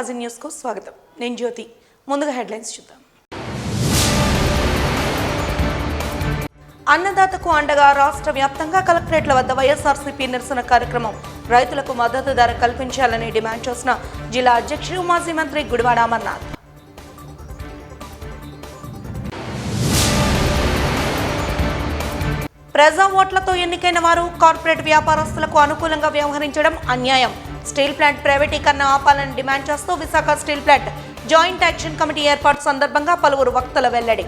Fauji news కు స్వాగతం. నేను జ్యోతి. ముందుగా హెడ్లైన్స్ చూద్దాం. అన్నదాతకు అండగా రాష్ట్ర వ్యాప్తంగా కలెక్టరేట్ల వద్ద వైఎస్ఆర్సీపీ నిరసన కార్యక్రమం. రైతులకు మద్దతు ధర కల్పించాలని డిమాండ్ చేసిన జిల్లా అధ్యక్షుడు మాజీ మంత్రి గుడివాడ అమర్నాథ్. ప్రజా ఓట్లతో ఎన్నికైన వారు కార్పొరేట్ వ్యాపారస్తులకు అనుకూలంగా వ్యవహరించడం అన్యాయం. స్టీల్ ప్లాంట్ ప్రైవేటీకరణ ఆపాలని డిమాండ్ చేస్తూ Visakha steel plant joint action committee ఏర్పాటు సందర్భంగా పలువురు వక్తల వెల్లడి.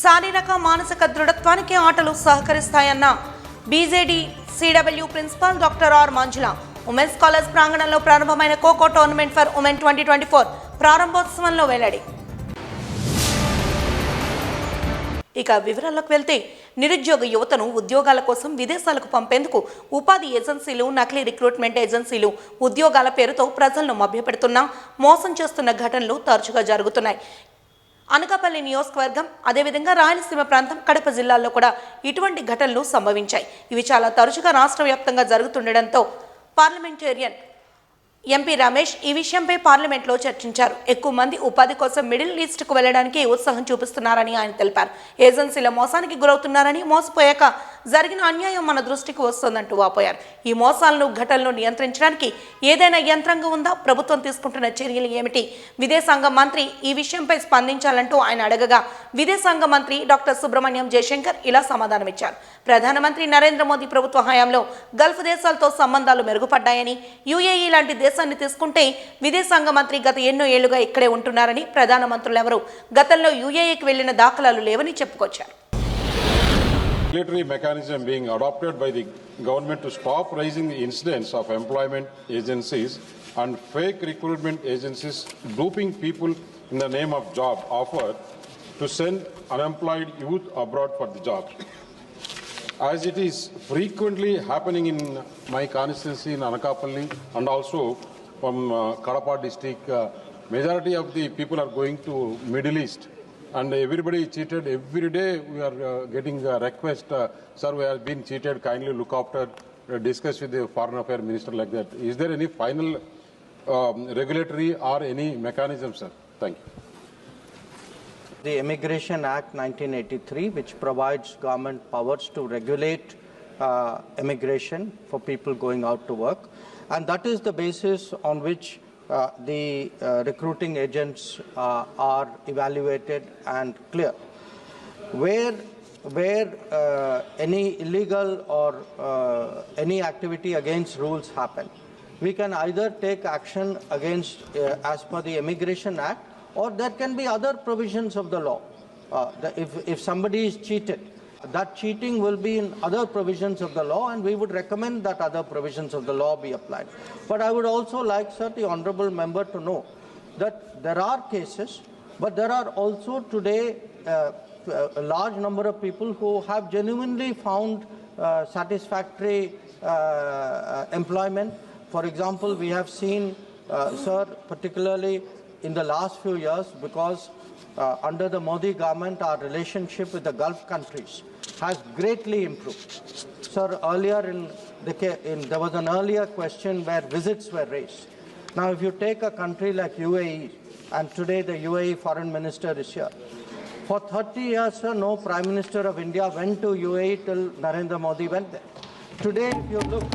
శారీరక మానసిక దృఢత్వానికి ఆటలు సహకరిస్తాయన్న BJD CW principal doctor R Manjula. Women's college ప్రాంగణంలో ప్రారంభమైన ఖోఖో టోర్నమెంట్ ఫర్ ఉమెన్ 2024 ప్రారంభోత్సవంలో వెల్లడి. ఇక వివరాల్లోకి వెళ్తే, నిరుద్యోగ యువతను ఉద్యోగాల కోసం విదేశాలకు పంపేందుకు ఉపాధి ఏజెన్సీలు, నకిలీ రిక్రూట్మెంట్ ఏజెన్సీలు ఉద్యోగాల పేరుతో ప్రజలను మభ్యపెడుతున్నా, మోసం చేస్తున్న ఘటనలు తరచుగా జరుగుతున్నాయి. అనకాపల్లి నియోజకవర్గం, అదేవిధంగా రాయలసీమ ప్రాంతం, కడప జిల్లాల్లో కూడా ఇటువంటి ఘటనలు సంభవించాయి. ఇవి చాలా తరచుగా రాష్ట్ర వ్యాప్తంగా జరుగుతుండటంతో పార్లమెంటేరియన్ ఎంపీ రమేష్ ఈ విషయంపై పార్లమెంట్లో చర్చించారు. ఎక్కువ మంది ఉపాధి కోసం మిడిల్ ఈస్ట్కు వెళ్లడానికి ఉత్సాహం చూపిస్తున్నారని ఆయన తెలిపారు. ఏజెన్సీల మోసానికి గురవుతున్నారని, మోసపోయాక జరిగిన అన్యాయం మన దృష్టికి వస్తుందంటూ వాపోయారు. ఈ మోసాలను, ఘటనలను నియంత్రించడానికి ఏదైనా యంత్రాంగం ఉందా? ప్రభుత్వం తీసుకుంటున్న చర్యలు ఏమిటి? విదేశాంగ మంత్రి ఈ విషయంపై స్పందించాలంటూ ఆయన అడగగా, విదేశాంగ మంత్రి డాక్టర్ సుబ్రహ్మణ్యం జయశంకర్ ఇలా సమాధానమిచ్చారు. ప్రధానమంత్రి నరేంద్ర మోదీ ప్రభుత్వ హయాంలో గల్ఫ్ దేశాలతో సంబంధాలు మెరుగుపడ్డాయని, యుఏఈ లాంటి దేశాన్ని తీసుకుంటే విదేశాంగ మంత్రి గత ఎన్నో ఏళ్లుగా ఇక్కడే ఉంటున్నారని, ప్రధానమంత్రులెవరూ గతంలో యుఏఈకి వెళ్లిన దాఖలాలు లేవని చెప్పుకొచ్చారు. Regulatory mechanism being adopted by the government to stop raising the incidence of employment agencies and fake recruitment agencies duping people in the name of job offer to send unemployed youth abroad for the job. As it is frequently happening in my constituency in Anakapalli and also from Kadapa district, majority of the people are going to Middle East. And everybody cheated. Every day we are getting a request, sir, we have been cheated, kindly look after, discuss with the foreign affairs minister like that. Is there any final regulatory or any mechanism, sir? Thank you. The Immigration Act 1983, which provides government powers to regulate immigration for people going out to work. And that is the basis on which the recruiting agents are evaluated and clear. Where any illegal or any activity against rules happen, we can either take action against as per the Immigration Act, or there can be other provisions of the law. If somebody is cheated, that cheating will be in other provisions of the law, and we would recommend that other provisions of the law be applied. But I would also like, sir, the honourable member to know that there are cases, but there are also today a large number of people who have genuinely found satisfactory employment. For example, we have seen, sir, particularly in the last few years, because under the Modi government, our relationship with the Gulf countries has greatly improved. Sir, earlier there was an earlier question where visits were raised. Now, if you take a country like UAE, and today the UAE foreign minister is here, for 30 years, sir, no Prime Minister of India went to UAE till Narendra Modi went there. Today, if you look,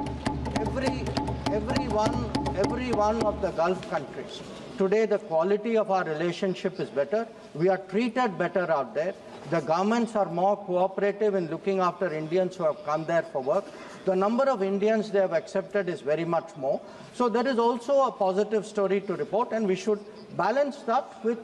every one of the Gulf countries, today the quality of our relationship is better. We are treated better out there. The governments are more cooperative in looking after Indians who have come there for work. The number of Indians they have accepted is very much more. So there is also a positive story to report, and we should balance that with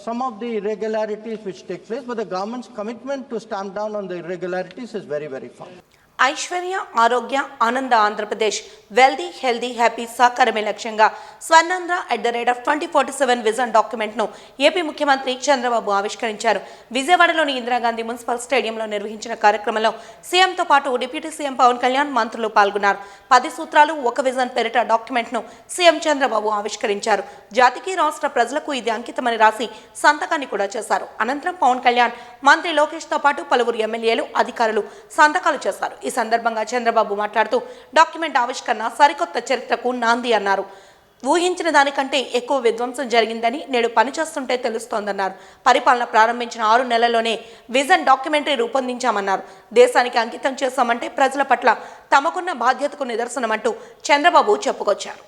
some of the irregularities which take place. But the government's commitment to stamp down on the irregularities is very, very firm. Aishwarya, ఆరోగ్య, ఆనంద Andhra Pradesh, wealthy, healthy, happy సాకారమే లక్ష్యంగా Swarnandhra @2047 vision డాక్యుమెంట్ను AP ముఖ్యమంత్రి చంద్రబాబు ఆవిష్కరించారు. విజయవాడలోని Indira Gandhi municipal స్టేడియంలో నిర్వహించిన కార్యక్రమంలో సీఎంతో పాటు డిప్యూటీ సీఎం పవన్ కళ్యాణ్, మంత్రులు పాల్గొన్నారు. 10 సూత్రాలు ఒక విజన్ పేరిట డాక్యుమెంట్ను సీఎం చంద్రబాబు ఆవిష్కరించారు. జాతికి, రాష్ట్ర ప్రజలకు ఇది అంకితమని రాసి సంతకాన్ని కూడా చేశారు. అనంతరం పవన్ కళ్యాణ్, మంత్రి లోకేష్తో పాటు పలువురు ఎమ్మెల్యేలు, అధికారులు సంతకాలు చేశారు. ఈ సందర్భంగా చంద్రబాబు మాట్లాడుతూ డాక్యుమెంట్ ఆవిష్కరణ సరికొత్త చరిత్రకు నాంది అన్నారు. ఊహించిన దానికంటే ఎక్కువ విధ్వంసం జరిగిందని నేడు పనిచేస్తుంటే తెలుస్తోందన్నారు. పరిపాలన ప్రారంభించిన 6 నెలల్లోనే విజన్ డాక్యుమెంటరీ రూపొందించామన్నారు. దేశానికి అంకితం చేశామంటే ప్రజల పట్ల తమకున్న బాధ్యతకు నిదర్శనమంటూ చంద్రబాబు చెప్పుకొచ్చారు.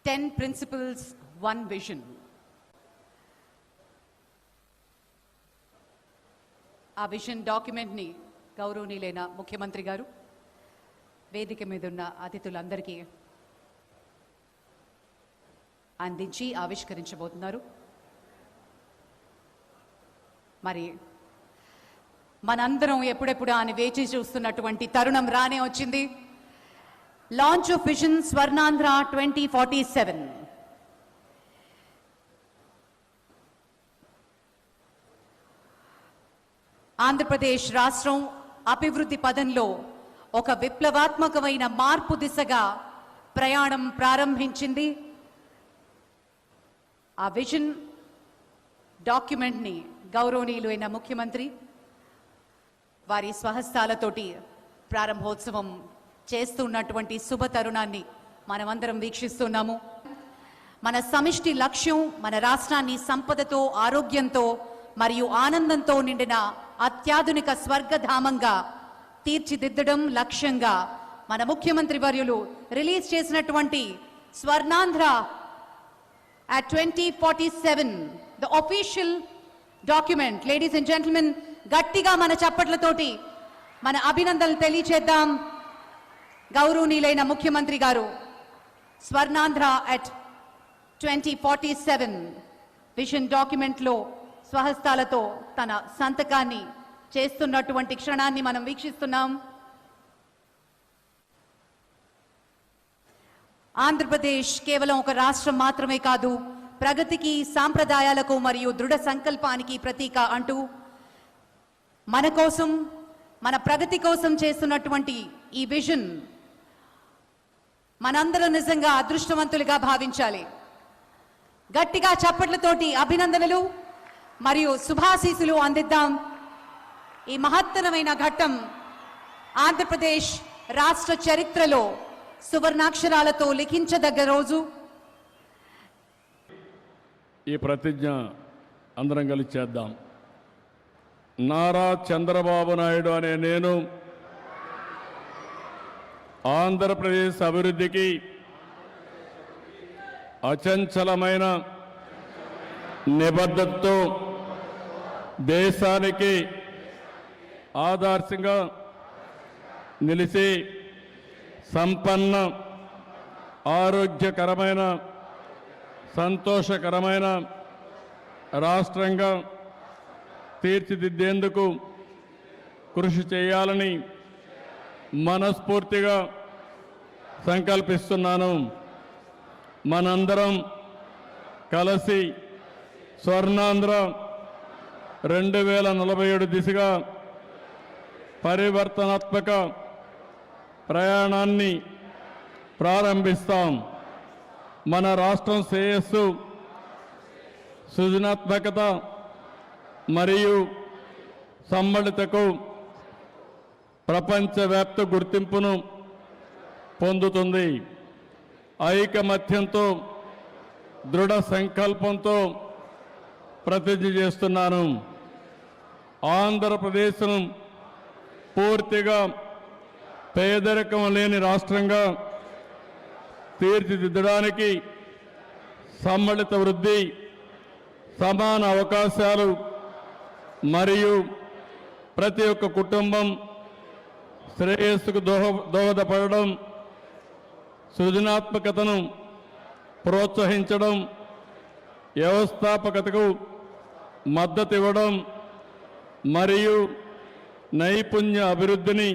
Ten principles, one vision. ఆ విజన్ డాక్యుమెంట్ని గౌరవనీయులైన ముఖ్యమంత్రి గారు వేదిక మీద ఉన్న అతిథులందరికీ అందించి ఆవిష్కరించబోతున్నారు. మరి మనందరం ఎప్పుడెప్పుడు అని వేచి చూస్తున్నటువంటి తరుణం రానే వచ్చింది. Launch of vision Swarnandhra 2047. Andhra Pradesh రాష్ట్రం అభివృద్ధి పదంలో ఒక విప్లవాత్మకమైన మార్పు దిశగా ప్రయాణం ప్రారంభించింది. ఆ విజన్ డాక్యుమెంట్ని గౌరవనీయులైన ముఖ్యమంత్రి వారి స్వహస్తాలతోటి ప్రారంభోత్సవం చేస్తున్నటువంటి శుభ తరుణాన్ని మనమందరం వీక్షిస్తున్నాము. మన సమిష్టి లక్ష్యం మన రాష్ట్రాన్ని సంపదతో, ఆరోగ్యంతో మరియు ఆనందంతో నిండిన అత్యాధునిక స్వర్గధామంగా తీర్చిదిద్దడం లక్ష్యంగా మన ముఖ్యమంత్రి వర్యులు రిలీజ్ చేసినటువంటి Swarnandhra at 2047, the official document. Ladies and gentlemen, గట్టిగా మన చప్పట్లతోటి మన అభినందనలు తెలియచేద్దాం. గౌరవనీయులైన ముఖ్యమంత్రి గారు స్వర్ణాంధ్ర at 2047 విజన్ డాక్యుమెంట్లో స్వహస్తాలతో తన సంతకాన్ని చేస్తున్నటువంటి క్షణాన్ని మనం వీక్షిస్తున్నాం. ఆంధ్రప్రదేశ్ కేవలం ఒక రాష్ట్రం మాత్రమే కాదు, ప్రగతికి, సాంప్రదాయాలకు మరియు దృఢ సంకల్పానికి ప్రతీక అంటూ మన కోసం, మన ప్రగతి కోసం చేస్తున్నటువంటి ఈ విజన్ మనందరం నిజంగా అదృష్టవంతులుగా భావించాలి. గట్టిగా చప్పట్లతోటి అభినందనలు మరియు శుభాశీస్సులు అందిద్దాం. ఈ మహత్తరమైన ఘట్టం ఆంధ్రప్రదేశ్ రాష్ట్ర చరిత్రలో సువర్ణాక్షరాలతో లిఖించదగ్గ రోజు. ఈ ప్రతిజ్ఞ అందరం కలిసి చేద్దాం. నారా చంద్రబాబు నాయుడు అనే నేను ఆంధ్రప్రదేశ్ అభివృద్ధికి అచంచలమైన నిబద్ధతతో దేశానికి ఆదర్శంగా నిలిచి సంపన్న, ఆరోగ్యకరమైన, సంతోషకరమైన రాష్ట్రంగా తీర్చిదిద్దేందుకు కృషి చేయాలని మనస్ఫూర్తిగా సంకల్పిస్తున్నాను. మనందరం కలిసి స్వర్ణాంధ్ర 2047 దిశగా పరివర్తనాత్మక ప్రయాణాన్ని ప్రారంభిస్తాం. మన రాష్ట్రం శ్రేయస్సు, సృజనాత్మకత మరియు సమ్మళితకు ప్రపంచవ్యాప్త గుర్తింపును పొందుతుంది. ఐకమత్యంతో, దృఢ సంకల్పంతో ప్రతిజ్ఞ చేస్తున్నాను. ఆంధ్రప్రదేశ్ను పూర్తిగా పేదరికం లేని రాష్ట్రంగా తీర్చిదిద్దడానికి సమ్మిళిత వృద్ధి, సమాన అవకాశాలు మరియు ప్రతి ఒక్క కుటుంబం శ్రేయస్సుకు దోహదపడడం, సృజనాత్మకతను ప్రోత్సహించడం, వ్యవస్థాపకతకు మద్దతు ఇవ్వడం మరియు నైపుణ్య అభివృద్ధిని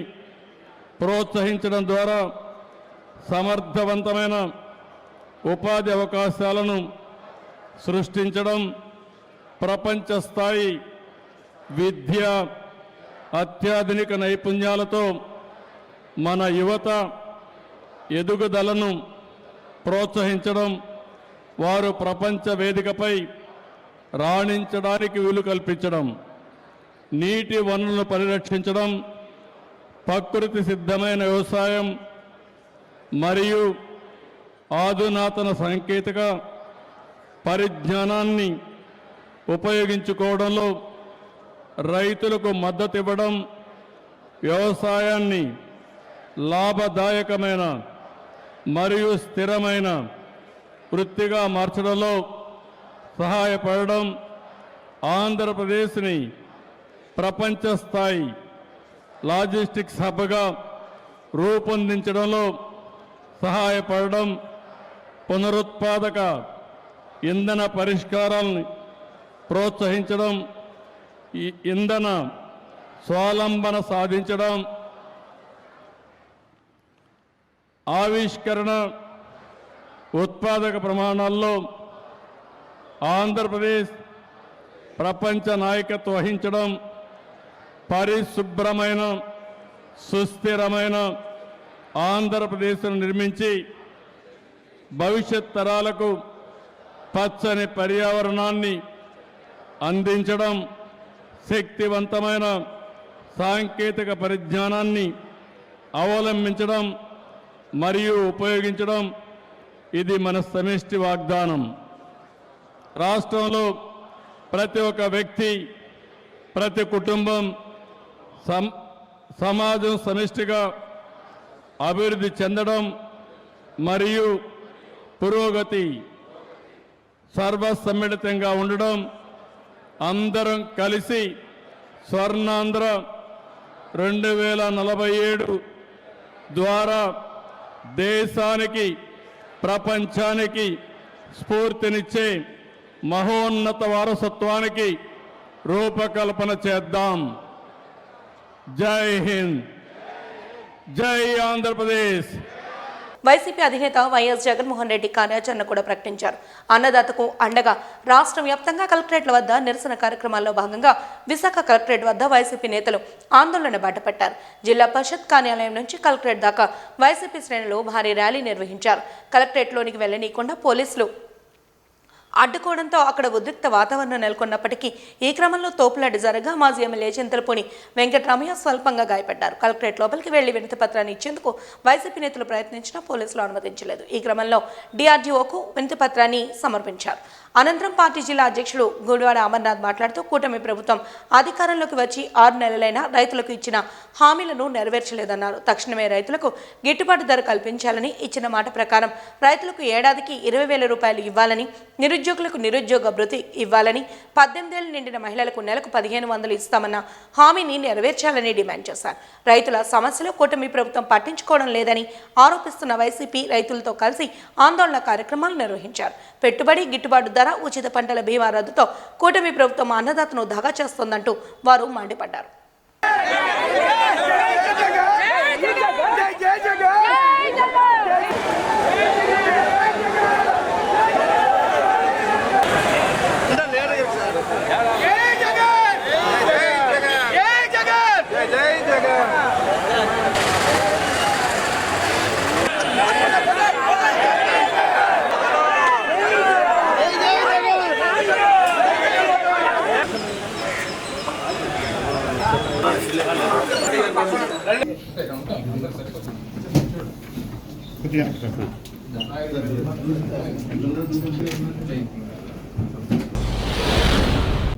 ప్రోత్సహించడం ద్వారా సమర్థవంతమైన ఉపాధి అవకాశాలను సృష్టించడం, ప్రపంచ స్థాయి విద్య, అత్యాధునిక నైపుణ్యాలతో మన యువత ఎదుగుదలను ప్రోత్సహించడం, వారు ప్రపంచ వేదికపై రాణించడానికి వీలు కల్పించడం, నీటి వనరులను పరిరక్షించడం, ప్రకృతి సిద్ధమైన వ్యవసాయం మరియు ఆధునాతన సాంకేతిక పరిజ్ఞానాన్ని ఉపయోగించుకోవడంలో రైతులకు మద్దతు ఇవ్వడం, వ్యవసాయాన్ని లాభదాయకమైన మరియు స్థిరమైన వృత్తిగా మార్చడంలో సహాయపడడం, ఆంధ్రప్రదేశ్ని ప్రపంచ స్థాయి లాజిస్టిక్స్ హబ్గా రూపొందించడంలో సహాయపడడం, పునరుత్పాదక ఇంధన పరిష్కారాలను ప్రోత్సహించడం, ఈ ఇంధన స్వావలంబన సాధించడం, ఆవిష్కరణ ఉత్పాదక ప్రమాణాల్లో ఆంధ్రప్రదేశ్ ప్రపంచ నాయకత్వం వహించడం, పరిశుభ్రమైన సుస్థిరమైన ఆంధ్రప్రదేశ్ను నిర్మించి భవిష్యత్ తరాలకు పచ్చని పర్యావరణాన్ని అందించడం, శక్తివంతమైన సాంకేతిక పరిజ్ఞానాన్ని అవలంబించడం మరియు ఉపయోగించడం ఇది మన సమిష్టి వాగ్దానం. రాష్ట్రంలో ప్రతి ఒక్క వ్యక్తి, ప్రతి కుటుంబం, సమాజం సమిష్టిగా అభివృద్ధి చెందడం మరియు పురోగతి సర్వసమ్మిళితంగా ఉండడం, అందరం కలిసి స్వర్ణాంధ్ర 2047 ద్వారా దేశానికి, ప్రపంచానికి స్ఫూర్తినిచ్చే మహోన్నత వారసత్వానికి రూపకల్పన చేద్దాం. జై హింద్, జై ఆంధ్రప్రదేశ్. వైసీపీ అధినేత వైఎస్ జగన్మోహన్ రెడ్డి కార్యాచరణ కూడా ప్రకటించారు. అన్నదాతకు అండగా రాష్ట్ర వ్యాప్తంగా కలెక్టరేట్ల వద్ద నిరసన కార్యక్రమాల్లో భాగంగా విశాఖ కలెక్టరేట్ వద్ద వైసీపీ నేతలు ఆందోళన బాటపట్టారు. జిల్లా పరిషత్ కార్యాలయం నుంచి కలెక్టరేట్ దాకా వైసీపీ శ్రేణులు భారీ ర్యాలీ నిర్వహించారు. కలెక్టరేట్లోనికి వెళ్లనీయకుండా పోలీసులు అడ్డుకోవడంతో అక్కడ ఉద్రిక్త వాతావరణం నెలకొన్నప్పటికీ ఈ క్రమంలో తోపులాట జరగా మాజీ ఎమ్మెల్యే చింతలపూడి వెంకటరామయ్య స్వల్పంగా గాయపడ్డారు. కలెక్టరేట్ లోపలికి వెళ్లి వినతి పత్రాన్ని ఇచ్చేందుకు వైసీపీ నేతలు ప్రయత్నించినా పోలీసులు అనుమతించలేదు. ఈ క్రమంలో డిఆర్డీఓకు వినతి పత్రాన్ని సమర్పించారు. అనంతరం పార్టీ జిల్లా అధ్యక్షుడు గుడివాడ అమర్నాథ్ మాట్లాడుతూ కూటమి ప్రభుత్వం అధికారంలోకి వచ్చి 6 నెలలైనా రైతులకు ఇచ్చిన హామీలను నెరవేర్చలేదన్నారు. తక్షణమే రైతులకు గిట్టుబాటు ధర కల్పించాలని, ఇచ్చిన మాట ప్రకారం రైతులకు ఏడాదికి 20,000 రూపాయలు ఇవ్వాలని, నిరుద్యోగులకు నిరుద్యోగ భృతి ఇవ్వాలని, 18 ఏళ్లు నిండిన మహిళలకు నెలకు 1500 ఇస్తామన్న హామీని నెరవేర్చాలని డిమాండ్ చేశారు. రైతుల సమస్యలు కూటమి ప్రభుత్వం పట్టించుకోవడం లేదని ఆరోపిస్తున్న వైసీపీ రైతులతో కలిసి ఆందోళన కార్యక్రమాలు నిర్వహించారు. పెట్టుబడి గిట్టుబాటు ధర, ఉచిత పంటల బీమా రద్దుతో కూటమి ప్రభుత్వం అన్నదాతను దగా చేస్తోందంటూ వారు మండిపడ్డారు.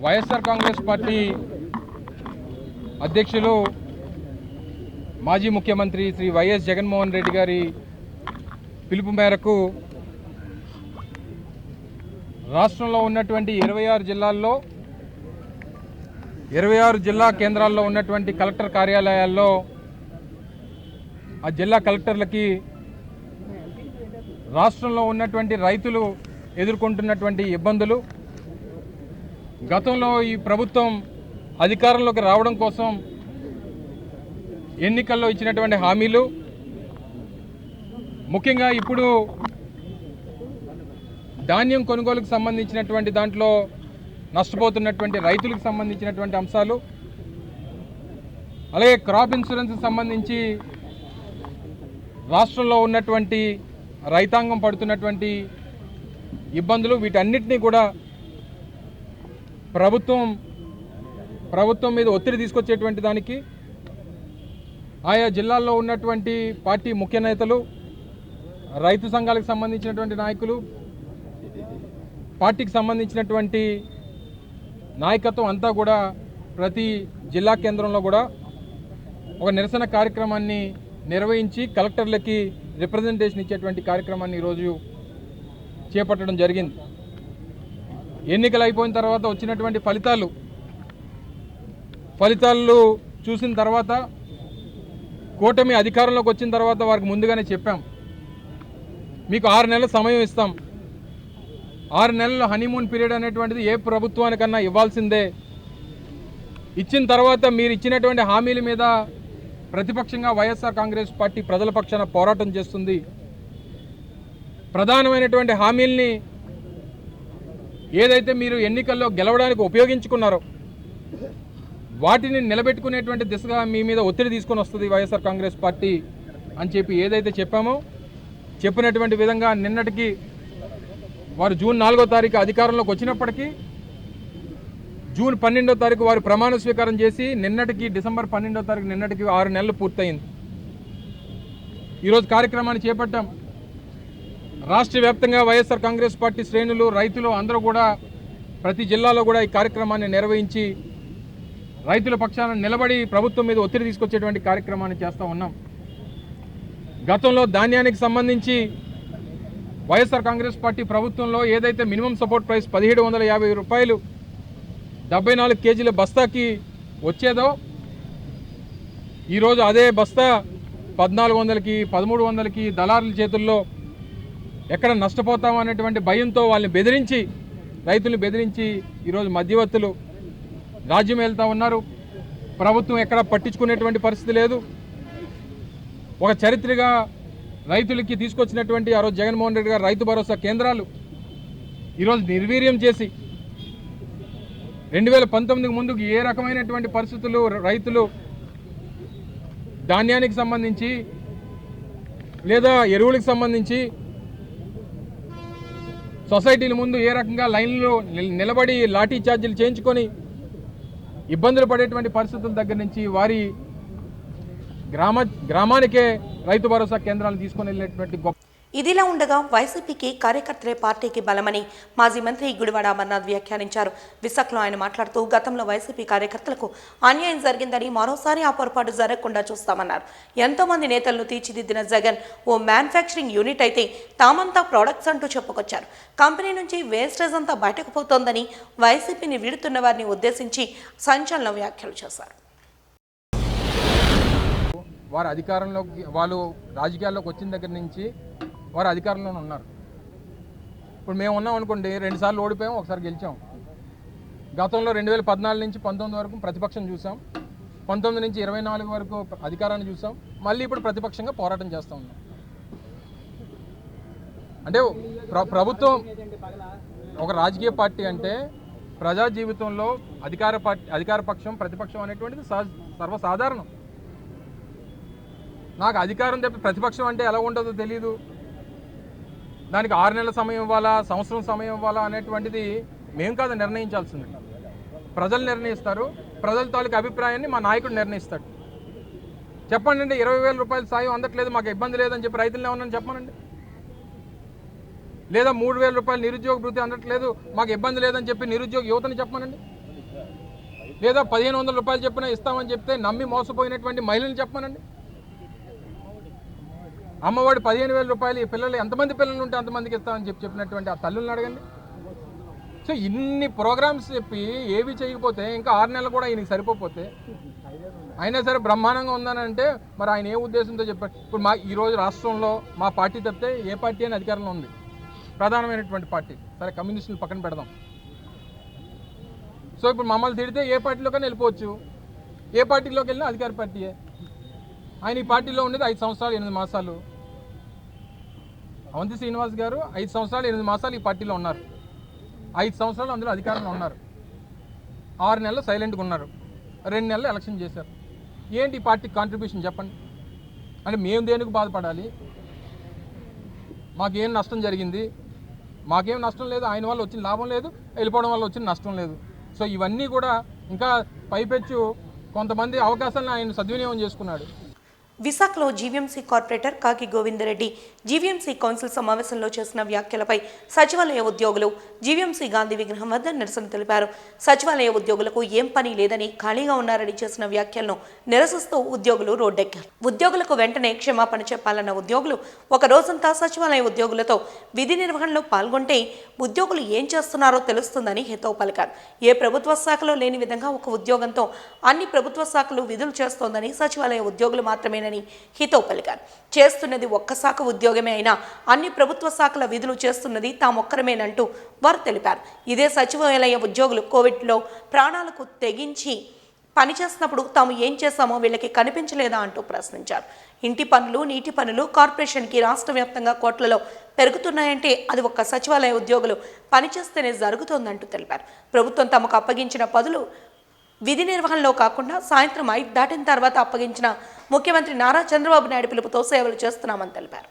వైఎస్ఆర్ కాంగ్రెస్ పార్టీ అధ్యక్షులు మాజీ ముఖ్యమంత్రి శ్రీ వైఎస్ జగన్మోహన్ రెడ్డి గారి పిలుపు మేరకు రాష్ట్రంలో ఉన్నటువంటి 26 జిల్లాల్లో 26 జిల్లా కేంద్రాల్లో ఉన్నటువంటి కలెక్టర్ కార్యాలయాల్లో ఆ జిల్లా కలెక్టర్లకి రాష్ట్రంలో ఉన్నటువంటి రైతులు ఎదుర్కొంటున్నటువంటి ఇబ్బందులు, గతంలో ఈ ప్రభుత్వం అధికారంలోకి రావడం కోసం ఎన్నికల్లో ఇచ్చినటువంటి హామీలు, ముఖ్యంగా ఇప్పుడు ధాన్యం కొనుగోలుకు సంబంధించినటువంటి దాంట్లో నష్టపోతున్నటువంటి రైతులకు సంబంధించినటువంటి అంశాలు, అలాగే క్రాప్ ఇన్సూరెన్స్కి సంబంధించి రాష్ట్రంలో ఉన్నటువంటి రైతాంగం పడుతున్నటువంటి ఇబ్బందులు వీటన్నిటినీ కూడా ప్రభుత్వం మీద ఒత్తిడి తీసుకొచ్చేటువంటి దానికి ఆయా జిల్లాల్లో ఉన్నటువంటి పార్టీ ముఖ్య నేతలు, రైతు సంఘాలకు సంబంధించినటువంటి నాయకులు, పార్టీకి సంబంధించినటువంటి నాయకత్వం అంతా కూడా ప్రతి జిల్లా కేంద్రంలో కూడా ఒక నిరసన కార్యక్రమాన్ని నిర్వహించి కలెక్టర్లకి రిప్రజెంటేషన్ ఇచ్చేటువంటి కార్యక్రమాన్ని ఈరోజు చేపట్టడం జరిగింది. ఎన్నికలు అయిపోయిన తర్వాత వచ్చినటువంటి ఫలితాలు చూసిన తర్వాత కూటమి అధికారంలోకి వచ్చిన తర్వాత వారికి ముందుగానే చెప్పాం, మీకు 6 నెలల సమయం ఇస్తాం. 6 నెలల హనీమూన్ పీరియడ్ అనేటువంటిది ఏ ప్రభుత్వానికన్నా ఇవ్వాల్సిందే. ఇచ్చిన తర్వాత మీరు ఇచ్చినటువంటి హామీల మీద ప్రతిపక్షంగా వైఎస్ఆర్ కాంగ్రెస్ పార్టీ ప్రజల పక్షాన పోరాటం చేస్తుంది. ప్రధానమైనటువంటి హామీల్ని ఏదైతే మీరు ఎన్నికల్లో గెలవడానికి ఉపయోగించుకున్నారో వాటిని నిలబెట్టుకునేటువంటి దిశగా మీ మీద ఒత్తిడి తీసుకొని వస్తుంది వైఎస్ఆర్ కాంగ్రెస్ పార్టీ అని చెప్పి ఏదైతే చెప్పామో చెప్పినటువంటి విధంగా నిన్నటికి వారు జూన్ 4వ తారీఖు అధికారంలోకి వచ్చినప్పటికీ జూన్ 12వ తారీఖు వారు ప్రమాణ స్వీకారం చేసి నిన్నటికి డిసెంబర్ 12వ తారీఖు నిన్నటికి 6 నెలలు పూర్తయింది. ఈరోజు కార్యక్రమాన్ని చేపట్టాం. రాష్ట్ర వ్యాప్తంగా వైఎస్ఆర్ కాంగ్రెస్ పార్టీ శ్రేణులు, రైతులు అందరూ కూడా ప్రతి జిల్లాలో కూడా ఈ కార్యక్రమాన్ని నిర్వహించి రైతుల పక్షాన నిలబడి ప్రభుత్వం మీద ఒత్తిడి తీసుకొచ్చేటువంటి కార్యక్రమాన్ని చేస్తూ ఉన్నాం. గతంలో ధాన్యానికి సంబంధించి వైఎస్ఆర్ కాంగ్రెస్ పార్టీ ప్రభుత్వంలో ఏదైతే మినిమం సపోర్ట్ ప్రైస్ 1750 రూపాయలు 74 కేజీల బస్తాకి వచ్చేదో ఈరోజు అదే బస్తా 1400కి 1300కి దళారుల చేతుల్లో ఎక్కడ నష్టపోతాం అనేటువంటి భయంతో వాళ్ళని బెదిరించి, రైతులను బెదిరించి ఈరోజు మధ్యవర్తులు రాజ్యం వెళ్తూ ఉన్నారు. ప్రభుత్వం ఎక్కడ పట్టించుకునేటువంటి పరిస్థితి లేదు. ఒక చరిత్రగా రైతులకి తీసుకొచ్చినటువంటి ఆ రోజు జగన్మోహన్ రెడ్డి గారు రైతు భరోసా కేంద్రాలు ఈరోజు నిర్వీర్యం చేసి 2019 ముందుకు ఏ రకమైనటువంటి పరిస్థితులు రైతులు ధాన్యానికి సంబంధించి లేదా ఎరువులకు సంబంధించి సొసైటీల ముందు ఏ రకంగా లైన్లో నిలబడి లాఠీ ఛార్జీలు చేయించుకొని ఇబ్బందులు పడేటువంటి పరిస్థితుల దగ్గర నుంచి వారి గ్రామానికే రైతు భరోసా కేంద్రాలను తీసుకొని వెళ్ళినటువంటి గొప్ప. ఇదిలా ఉండగా వైసీపీకి కార్యకర్తలే పార్టీకి బలమని మాజీ మంత్రి గుడివాడ అమర్నాథ్ వ్యాఖ్యానించారు. విశాఖలో ఆయన మాట్లాడుతూ గతంలో వైసీపీ కార్యకర్తలకు అన్యాయం జరిగిందని మరోసారి ఆ పొరపాటు జరగకుండా చూస్తామన్నారు. ఎంతో మంది నేతలను తీర్చిదిద్దిన జగన్ ఓ మ్యానుఫ్యాక్చరింగ్ యూనిట్ అయితే తామంతా ప్రొడక్ట్స్ అంటూ చెప్పుకొచ్చారు. కంపెనీ నుంచి వేస్టేజ్ అంతా బయటకు పోతోందని వైసీపీని వీడుతున్న వారిని ఉద్దేశించి సంచలన వ్యాఖ్యలు చేశారు. వారు అధికారంలోకి వాళ్ళు రాజకీయాల్లోకి వచ్చిన దగ్గర నుంచి వారు అధికారంలోనే ఉన్నారు. ఇప్పుడు మేము ఉన్నాం అనుకోండి, 2 సార్లు ఓడిపోయాం, ఒకసారి గెలిచాం. గతంలో 2014 నుంచి 19 వరకు ప్రతిపక్షం చూసాం, 19 నుంచి 24 వరకు అధికారాన్ని చూసాం, మళ్ళీ ఇప్పుడు ప్రతిపక్షంగా పోరాటం చేస్తూ ఉన్నాం. అంటే ప్రభుత్వం ఒక రాజకీయ పార్టీ అంటే ప్రజా జీవితంలో అధికార పక్షం ప్రతిపక్షం అనేటువంటిది సర్వసాధారణం. నాకు అధికారం తప్పి ప్రతిపక్షం అంటే ఎలా ఉంటుందో తెలియదు. దానికి 6 నెలల సమయం ఇవ్వాలా, సంవత్సరం సమయం ఇవ్వాలా అనేటువంటిది మేము కాదు నిర్ణయించాల్సింది. ప్రజలు నిర్ణయిస్తారు. ప్రజల తాలూకు అభిప్రాయాన్ని మా నాయకుడు నిర్ణయిస్తాడు. చెప్పండి అండి, 20,000 రూపాయల సాయం అందట్లేదు, మాకు ఇబ్బంది లేదని చెప్పి రైతులు ఏమన్నా చెప్పనండి. లేదా 3,000 రూపాయలు నిరుద్యోగ భృతి అందట్లేదు, మాకు ఇబ్బంది లేదని చెప్పి నిరుద్యోగ యువతని చెప్పమనండి. లేదా 1,500 రూపాయలు చెప్పినా ఇస్తామని చెప్తే నమ్మి మోసపోయినటువంటి మహిళలు చెప్పమనండి. అమ్మఒడి 15,000 రూపాయలు ఈ పిల్లలు ఎంతమంది పిల్లలు ఉంటే అంతమందికి ఇస్తామని చెప్పినటువంటి ఆ తల్లులను అడగండి. సో ఇన్ని ప్రోగ్రామ్స్ చెప్పి ఏవి చేయకపోతే ఇంకా 6 నెలలు కూడా ఈయనకి సరిపోతే అయినా సరే బ్రహ్మాండంగా ఉందని అంటే మరి ఆయన ఏ ఉద్దేశంతో చెప్పారు. ఇప్పుడు ఈరోజు రాష్ట్రంలో మా పార్టీ తప్పితే ఏ పార్టీ అని అధికారంలో ఉంది, ప్రధానమైనటువంటి పార్టీ. సరే కమ్యూనిస్టులు పక్కన పెడదాం. సో ఇప్పుడు మమ్మల్ని తిడితే ఏ పార్టీలోకైనా వెళ్ళిపోవచ్చు, ఏ పార్టీలోకి వెళ్ళినా అధికార పార్టీయే. ఆయన ఈ పార్టీలో ఉండేది 5 సంవత్సరాలు 8 మాసాలు. అవంతి శ్రీనివాస్ గారు 5 సంవత్సరాలు 8 మాసాలు ఈ పార్టీలో ఉన్నారు. 5 సంవత్సరాలు అందులో అధికారంలో ఉన్నారు. 6 నెలలు సైలెంట్గా ఉన్నారు. 2 నెలలు ఎలక్షన్ చేశారు. ఏంటి ఈ పార్టీకి కాంట్రిబ్యూషన్ చెప్పండి. అంటే మేము దేనికి బాధపడాలి? మాకేం నష్టం జరిగింది? మాకేం నష్టం లేదు. ఆయన వల్ల వచ్చిన లాభం లేదు, వెళ్ళిపోవడం వల్ల వచ్చిన నష్టం లేదు. సో ఇవన్నీ కూడా ఇంకా పైపెచ్చు కొంతమంది అవకాశాలను ఆయన సద్వినియోగం చేసుకున్నాడు. విశాఖలో జీవీఎంసీ కార్పొరేటర్ కాకి గోవిందరెడ్డి జీవీఎంసీ కౌన్సిల్ సమావేశంలో చేసిన వ్యాఖ్యలపై సచివాలయ ఉద్యోగులు జీవీఎంసీ గాంధీ విగ్రహం వద్ద నిరసన తెలిపారు. సచివాలయ ఉద్యోగులకు ఏం పని లేదని ఖాళీగా ఉన్నారని చేసిన వ్యాఖ్యలను నిరసిస్తూ ఉద్యోగులు రోడ్డెక్కారు. ఉద్యోగులకు వెంటనే క్షమాపణ చెప్పాలన్న ఉద్యోగులు ఒక రోజంతా సచివాలయ ఉద్యోగులతో విధి నిర్వహణలో పాల్గొంటే ఉద్యోగులు ఏం చేస్తున్నారో తెలుస్తుందని హితవు పలికారు. ఏ ప్రభుత్వ శాఖలో లేని విధంగా ఒక ఉద్యోగంతో అన్ని ప్రభుత్వ శాఖలు విధులు చేస్తోందని సచివాలయ ఉద్యోగులు మాత్రమే హితవు పలికారు. చేస్తున్నది ఒక్క శాఖ ఉద్యోగమే అయినా అన్ని ప్రభుత్వ శాఖల విధులు చేస్తున్నది తామొక్కరమేనంటూ వారు తెలిపారు. ఇదే సచివాలయ ఉద్యోగులు కోవిడ్లో ప్రాణాలకు తెగించి పనిచేస్తున్నప్పుడు తాము ఏం చేశామో వీళ్ళకి కనిపించలేదా అంటూ ప్రశ్నించారు. ఇంటి పనులు, నీటి పనులు కార్పొరేషన్కి రాష్ట్ర వ్యాప్తంగా కోట్లలో పెరుగుతున్నాయంటే అది ఒక్క సచివాలయ ఉద్యోగులు పనిచేస్తేనే జరుగుతోందంటూ తెలిపారు. ప్రభుత్వం తమకు అప్పగించిన పనులు విధి నిర్వహణలో కాకుండా సాయంత్రం 5 దాటిన తర్వాత అప్పగించిన ముఖ్యమంత్రి నారా చంద్రబాబు నాయుడు పిలుపుతో సేవలు చేస్తున్నామని తెలిపారు.